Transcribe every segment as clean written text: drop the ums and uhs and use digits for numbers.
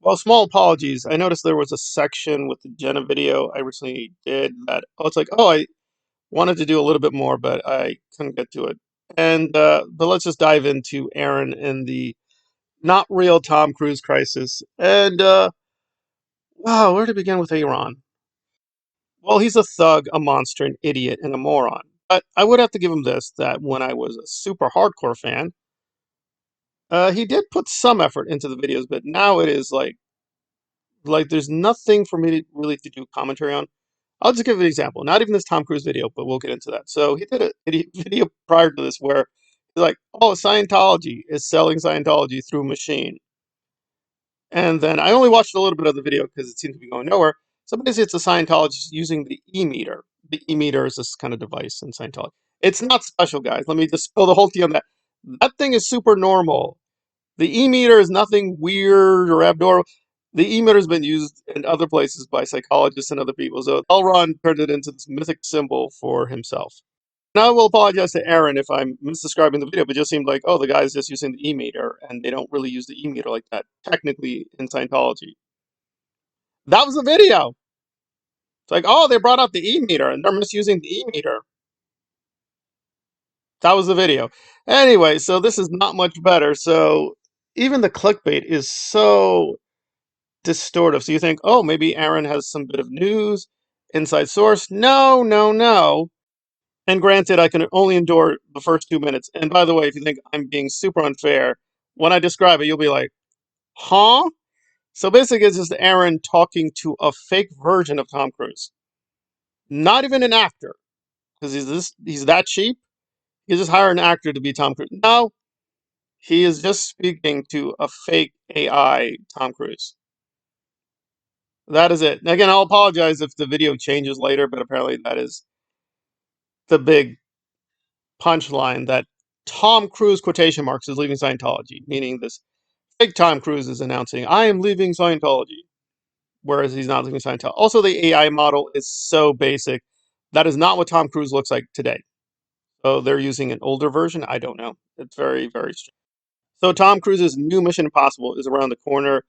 Well, small apologies. I noticed there was a section with the Jenna video I recently did that it's like, oh, I wanted to do a little bit more, but I couldn't get to it. And but let's just dive into Aaron and the not real Tom Cruise crisis. And wow, where to begin with Aaron? Well, he's a thug, a monster, an idiot, and a moron. But I would have to give him this: that when I was a super hardcore fan, he did put some effort into the videos, but now it is like there's nothing for me to really to do commentary on. I'll just give an example. Not even this Tom Cruise video, but we'll get into that. So he did a video prior to this where he's like, "Oh, Scientology is selling Scientology through machine." And then I only watched a little bit of the video because it seemed to be going nowhere. So basically, it's a Scientologist using the e-meter. The e-meter is this kind of device in Scientology. It's not special, guys. Let me just spill the whole tea on that. That thing is super normal. The e-meter is nothing weird or abnormal. The e-meter has been used in other places by psychologists and other people. So Elron turned it into this mythic symbol for himself. Now I will apologize to Aaron if I'm misdescribing the video, but it just seemed like, oh, the guy's just using the e-meter, and they don't really use the e-meter like that, technically, in Scientology. That was the video. It's like, oh, they brought out the e-meter, and they're misusing the e-meter. That was the video. Anyway, so this is not much better. So even the clickbait is so distortive. So you think, oh, maybe Aaron has some bit of news, inside source. No, no, no. And granted, I can only endure the first 2 minutes. And by the way, if you think I'm being super unfair, when I describe it, you'll be like, huh? So basically, it's just Aaron talking to a fake version of Tom Cruise. Not even an actor, because he's that cheap. You just hire an actor to be Tom Cruise. No, he is just speaking to a fake AI Tom Cruise. That is it. Again, I'll apologize if the video changes later, but apparently that is the big punchline that Tom Cruise quotation marks is leaving Scientology, meaning this fake Tom Cruise is announcing, I am leaving Scientology, whereas he's not leaving Scientology. Also, the AI model is so basic. That is not what Tom Cruise looks like today. So they're using an older version. I don't know. It's very, very strange. So Tom Cruise's new Mission Impossible is around the corner.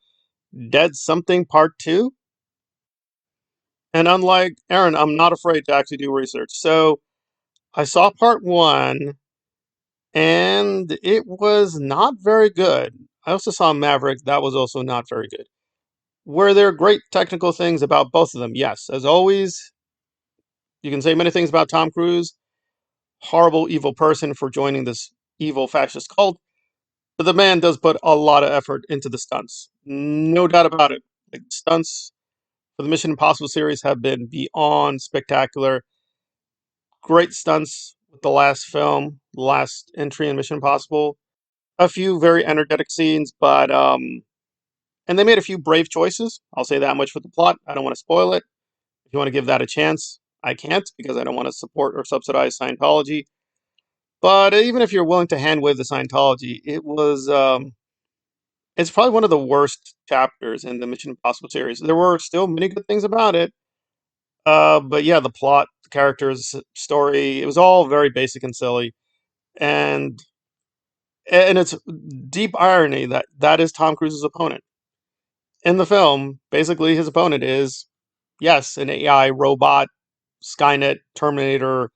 Dead Something Part 2. And unlike Aaron, I'm not afraid to actually do research. So I saw Part 1, and it was not very good. I also saw Maverick. That was also not very good. Were there great technical things about both of them? Yes. As always, you can say many things about Tom Cruise. Horrible, evil person for joining this evil fascist cult. But the man does put a lot of effort into the stunts. No doubt about it. Like, stunts for the Mission Impossible series have been beyond spectacular. Great stunts with the last film, the last entry in Mission Impossible. A few very energetic scenes, but and they made a few brave choices. I'll say that much for the plot. I don't want to spoil it. If you want to give that a chance, I can't because I don't want to support or subsidize Scientology. But even if you're willing to hand wave the Scientology, it's probably one of the worst chapters in the Mission Impossible series. There were still many good things about it, but yeah, the plot, the characters, story, it was all very basic and silly. And it's deep irony that that is Tom Cruise's opponent. In the film, basically his opponent is, yes, an AI robot, Skynet, Terminator,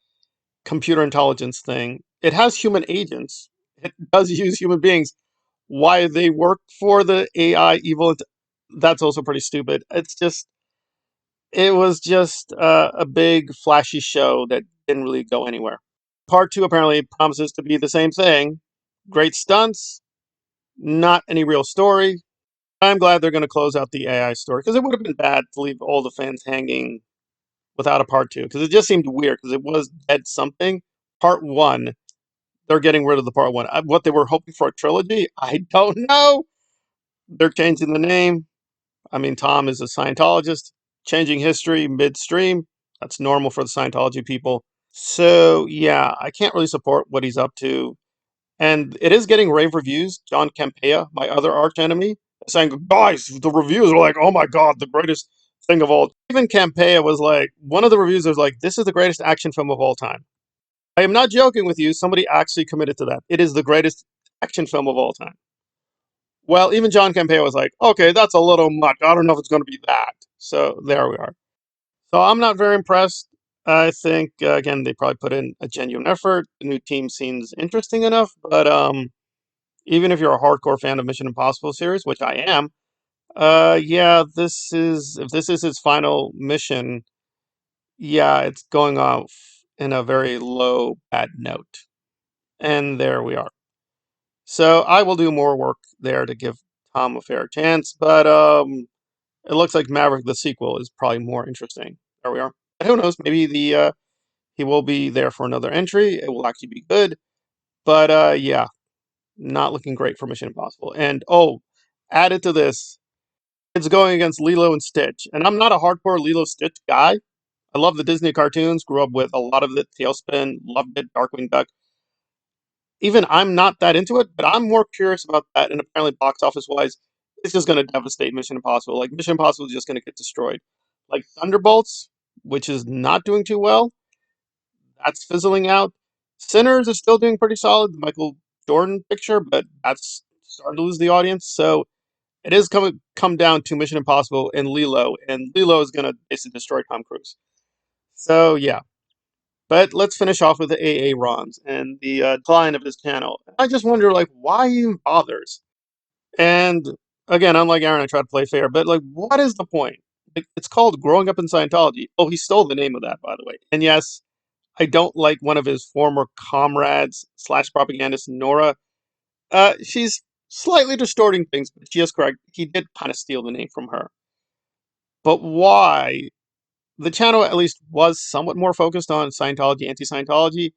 computer intelligence thing. It has human agents. It does use human beings. Why they work for the AI evil, that's also pretty stupid. It was just a big flashy show that didn't really go anywhere. Part 2 apparently promises to be the same thing. Great stunts, not any real story. I'm glad they're going to close out the AI story because it would have been bad to leave all the fans hanging without a part 2 because it just seemed weird because it was Dead Something. Part 1, they're getting rid of the part 1. What they were hoping for a trilogy, I don't know. They're changing the name. I mean, Tom is a Scientologist. Changing history midstream, that's normal for the Scientology people. So, yeah, I can't really support what he's up to. And it is getting rave reviews. John Campea, my other arch enemy, saying, guys, the reviews are like, oh my God, the greatest thing of all. Even Campea was like, one of the reviews was like, this is the greatest action film of all time. I am not joking with you. Somebody actually committed to that. It is the greatest action film of all time. Well, even John Campea was like, okay, that's a little much. I don't know if it's going to be that. So there we are. So I'm not very impressed. I think again they probably put in a genuine effort. The new team seems interesting enough, but even if you're a hardcore fan of Mission Impossible series, which I am, yeah, this is if this is his final mission, yeah, it's going off in a very low bad note. And there we are. So I will do more work there to give Tom a fair chance, but it looks like Maverick the sequel is probably more interesting. There we are. But who knows? Maybe the he will be there for another entry. It will actually be good. But yeah, not looking great for Mission Impossible. And oh, added to this, it's going against Lilo and Stitch. And I'm not a hardcore Lilo Stitch guy. I love the Disney cartoons, grew up with a lot of it, Tailspin, loved it, Darkwing Duck. Even I'm not that into it, but I'm more curious about that. And apparently, box office wise, it's just going to devastate Mission Impossible. Like, Mission Impossible is just going to get destroyed. Like, Thunderbolts, which is not doing too well, that's fizzling out. Sinners is still doing pretty solid, the Michael Jordan picture, but that's starting to lose the audience. So it is come down to Mission Impossible and Lilo is going to basically destroy Tom Cruise. So yeah, but let's finish off with the AA Rons and the decline of his channel. I just wonder, like, why he even bothers? And again, unlike Aaron, I try to play fair, but like, what is the point? Like, it's called Growing Up in Scientology. Oh, he stole the name of that, by the way. And yes, I don't like one of his former comrades slash propagandist, Nora. She's slightly distorting things, but she is correct. He did kind of steal the name from her. But why? The channel at least was somewhat more focused on Scientology, anti-Scientology.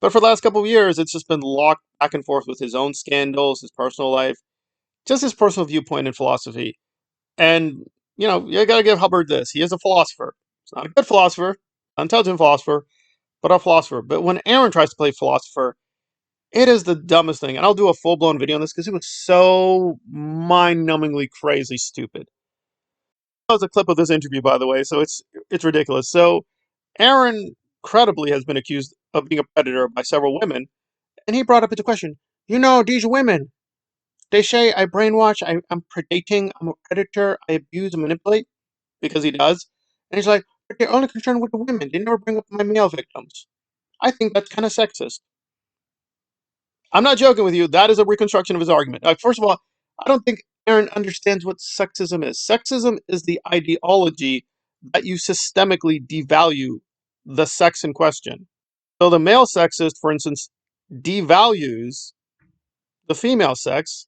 But for the last couple of years, it's just been locked back and forth with his own scandals, his personal life, just his personal viewpoint and philosophy. And, you gotta give Hubbard this. He is a philosopher. He's not a good philosopher, an intelligent philosopher, but a philosopher. But when Aaron tries to play philosopher, it is the dumbest thing. And I'll do a full blown video on this because it was so mind numbingly crazy stupid. That was a clip of this interview, by the way, so it's ridiculous. So Aaron credibly has been accused of being a predator by several women, and he brought up into question, these women, they say I brainwash, I'm predating, I'm a predator, I abuse and manipulate, because he does. And he's like, but they're only concerned with the women. They never bring up my male victims. I think that's kind of sexist. I'm not joking with you. That is a reconstruction of his argument. First of all, I don't think Aaron understands what sexism is. Sexism is the ideology that you systemically devalue the sex in question. So the male sexist, for instance, devalues the female sex,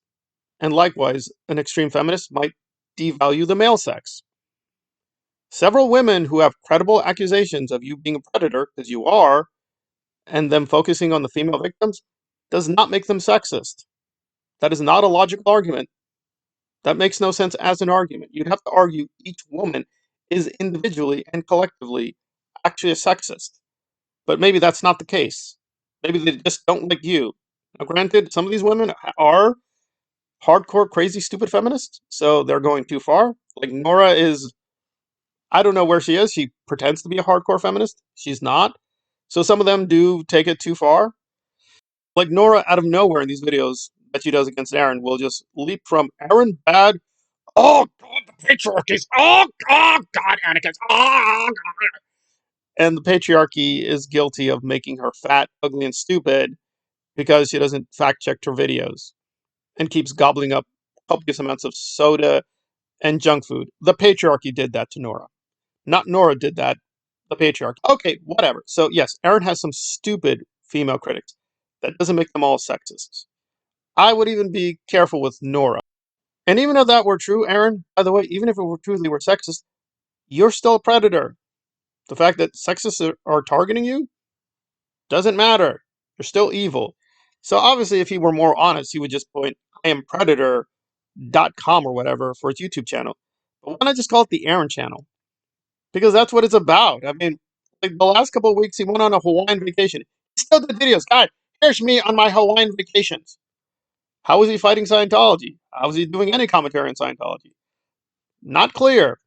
and likewise, an extreme feminist might devalue the male sex. Several women who have credible accusations of you being a predator, because you are, and them focusing on the female victims, does not make them sexist. That is not a logical argument. That makes no sense as an argument. You'd have to argue each woman is individually and collectively actually a sexist. But maybe that's not the case. Maybe they just don't like you. Now, granted, some of these women are hardcore, crazy, stupid feminists, so they're going too far. Like Nora is, I don't know where she is. She pretends to be a hardcore feminist. She's not. So some of them do take it too far. Like Nora, out of nowhere in these videos that she does against Aaron, will just leap from Aaron bad. Oh God, the patriarchy! Oh God, Anakin! Oh God. And the patriarchy is guilty of making her fat, ugly, and stupid because she doesn't fact check her videos and keeps gobbling up copious amounts of soda and junk food. The patriarchy did that to Nora. Not Nora did that. The patriarchy. Okay, whatever. So yes, Aaron has some stupid female critics. That doesn't make them all sexists. I would even be careful with Nora. And even if that were true, Aaron, by the way, even if it were true they were sexist, you're still a predator. The fact that sexists are targeting you doesn't matter. You're still evil. So obviously, if he were more honest, he would just point IamPredator.com or whatever for his YouTube channel. But why not just call it the Aaron channel? Because that's what it's about. I mean, like the last couple of weeks, he went on a Hawaiian vacation. He still did videos. God, here's me on my Hawaiian vacations. How was he fighting Scientology? How was he doing any commentary on Scientology? Not clear.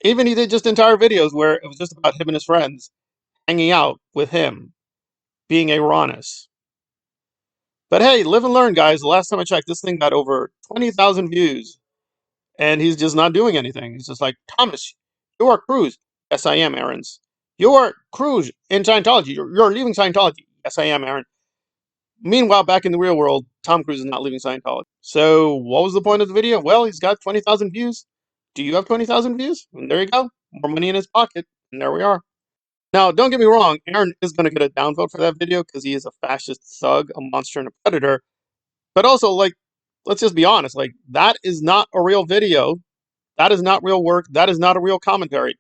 Even he did just entire videos where it was just about him and his friends hanging out with him, being a Uranus. But hey, live and learn, guys. The last time I checked, this thing got over 20,000 views, and he's just not doing anything. He's just like, Thomas, you are Cruz. Yes, I am, Aaron's. You are Cruz in Scientology. You're leaving Scientology. Yes, I am, Aaron. Meanwhile, back in the real world, Tom Cruise is not leaving Scientology. So, what was the point of the video? Well, he's got 20,000 views. Do you have 20,000 views? And there you go. More money in his pocket. And there we are. Now, don't get me wrong. Aaron is going to get a downvote for that video because he is a fascist thug, a monster, and a predator. But also, like, let's just be honest. Like, that is not a real video. That is not real work. That is not a real commentary.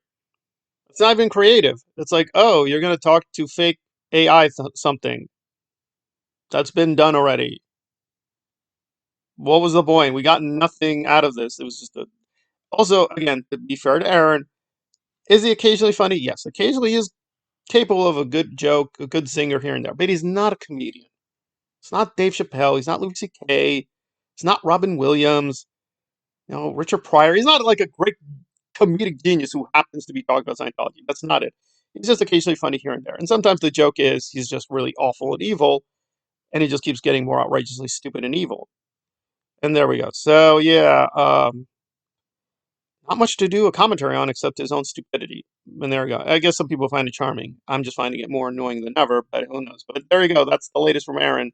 It's not even creative. It's like, oh, you're going to talk to fake AI something. That's been done already. What was the point? We got nothing out of this. It was just a. Also, again, to be fair to Aaron, is he occasionally funny? Yes, occasionally he is capable of a good joke, a good singer here and there, but he's not a comedian. It's not Dave Chappelle. He's not Louis C.K. He's not Robin Williams. Richard Pryor. He's not like a great comedic genius who happens to be talking about Scientology. That's not it. He's just occasionally funny here and there. And sometimes the joke is he's just really awful and evil, and he just keeps getting more outrageously stupid and evil. And there we go. So yeah, not much to do a commentary on except his own stupidity. And there we go. I guess some people find it charming. I'm just finding it more annoying than ever, but who knows? But there you go. That's the latest from Aaron.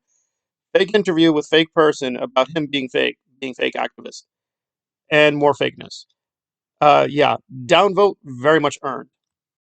Fake interview with fake person about him being fake activist, and more fakeness. Yeah, downvote very much earned.